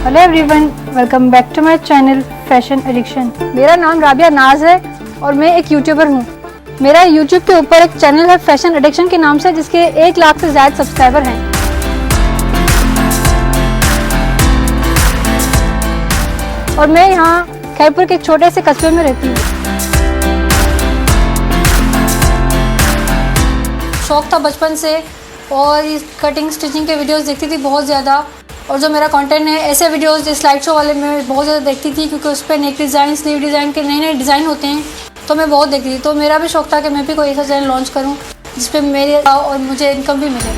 Hello everyone, welcome back to my channel fashion addiction. मेरा नाम राबिया नाज है और मैं एक यूट्यूबर हूँ। मेरा यूट्यूब के ऊपर एक चैनल है फैशन एडिक्शन के नाम से, जिसके 1 लाख से ज़्यादा सब्सक्राइबर हैं। और मैं यहाँ खैरपुर के एक छोटे से कस्बे में रहती हूँ। शौक था बचपन से और कटिंग स्टिचिंग के वीडियोस देखती थी बहुत ज़्यादा। और जो मेरा कंटेंट है, ऐसे वीडियोस जो स्लाइड शो वाले मैं बहुत ज़्यादा देखती थी, क्योंकि उस पर नेक डिज़ाइन, स्लीव डिज़ाइन के नए नए डिज़ाइन होते हैं, तो मैं बहुत देखती थी। तो मेरा भी शौक था कि मैं भी कोई ऐसा चैनल लॉन्च करूं जिस पे मेरे और मुझे इनकम भी मिले।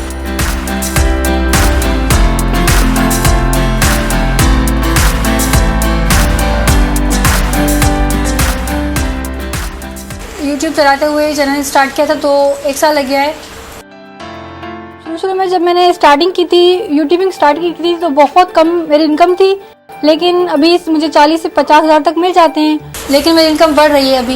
यूट्यूब चलाते हुए चैनल स्टार्ट किया था तो 1 साल लग गया है। शुरू में जब मैंने स्टार्टिंग की थी, यूट्यूबिंग स्टार्ट की थी, तो बहुत कम मेरी इनकम थी, लेकिन अभी मुझे 40 से 50 हज़ार तक मिल जाते हैं। लेकिन मेरी इनकम बढ़ रही है अभी,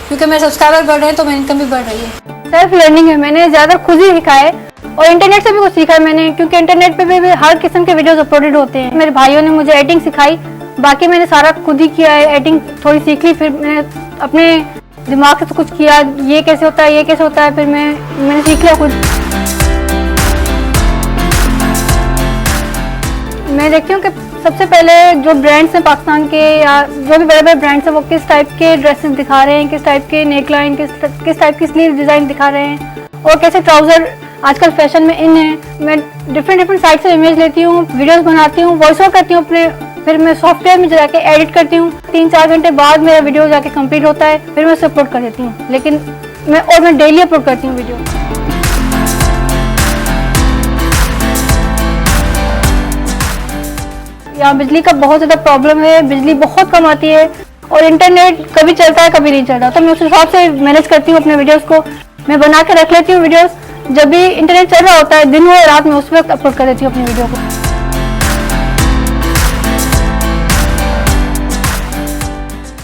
क्योंकि मेरे सब्सक्राइबर बढ़ रहे हैं तो मेरी इनकम भी बढ़ रही है। सेल्फ लर्निंग है, मैंने ज़्यादा खुद ही सीखा है और इंटरनेट से भी कुछ सीखा है मैंने, क्योंकि इंटरनेट पे भी हर किस्म के वीडियोस अपलोडेड होते हैं। मेरे भाइयों ने मुझे एडिटिंग सिखाई, बाकी मैंने सारा खुद ही किया है। एडिटिंग थोड़ी सीख ली, फिर मैंने अपने दिमाग से कुछ किया, ये कैसे होता है, ये कैसे होता है, फिर मैंने सीख लिया खुद। मैं देखती हूँ कि सबसे पहले जो ब्रांड्स हैं पाकिस्तान के, या जो भी बड़े बड़े ब्रांड्स हैं, वो किस टाइप के ड्रेसेस दिखा रहे हैं, किस टाइप के नेकलाइन, किस टाइप की स्लीव डिज़ाइन दिखा रहे हैं, और कैसे ट्राउज़र आजकल फैशन में इन है। मैं डिफरेंट साइट से इमेज लेती हूँ, वीडियोस बनाती हूँ, वॉइस ओवर करती हूँ अपने, फिर मैं सॉफ्टवेयर में जाके एडिट करती हूँ। 3-4 घंटे बाद मेरा वीडियो जाके कंप्लीट होता है, फिर मैं उसे अपलोड कर देती हूँ। लेकिन मैं डेली अपलोड करती हूँ वीडियो। यहाँ बिजली का बहुत ज़्यादा प्रॉब्लम है, बिजली बहुत कम आती है और इंटरनेट कभी चलता है कभी नहीं चलता, तो मैं उस हिसाब से मैनेज करती हूँ अपने वीडियोस को। मैं बना के रख लेती हूँ वीडियोस, जब भी इंटरनेट चल रहा होता है, दिन हो या रात में, उस वक्त अपलोड कर देती हूँ अपनी वीडियो को।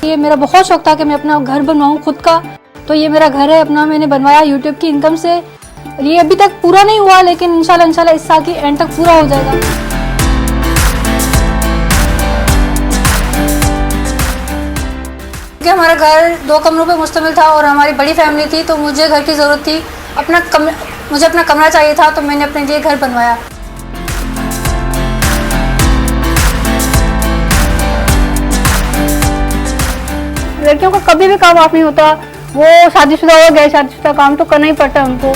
ये मेरा बहुत शौक था कि मैं अपना घर बनवाऊँ खुद का, तो ये मेरा घर है अपना, मैंने बनवाया यूट्यूब की इनकम से। ये अभी तक पूरा नहीं हुआ, लेकिन इंशाल्लाह इस साल की एंड तक पूरा हो जाएगा। हमारा घर 2 कमरों पे मुश्तमिल था और हमारी बड़ी फैमिली थी, तो मुझे घर की ज़रूरत थी। मुझे अपना कमरा चाहिए था, तो मैंने अपने लिए घर बनवाया। लड़कियों का कभी भी काम ऑफ नहीं होता, वो शादीशुदा हो गए, शादीशुदा काम तो करना ही पड़ता है उनको।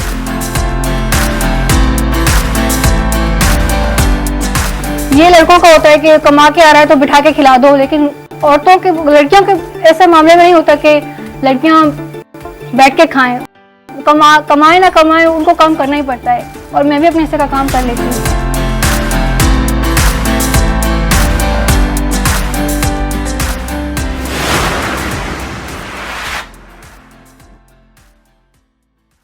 ये लड़कों का होता है कि कमा के आ रहा है तो बिठा के खिला दो, लेकिन औरतों के, लड़कियों के ऐसे मामले में नहीं होता कि लड़कियां बैठ के खाएं। कमाए ना कमाए, उनको काम करना ही पड़ता है, और मैं भी अपने हिस्से का काम कर लेती हूँ।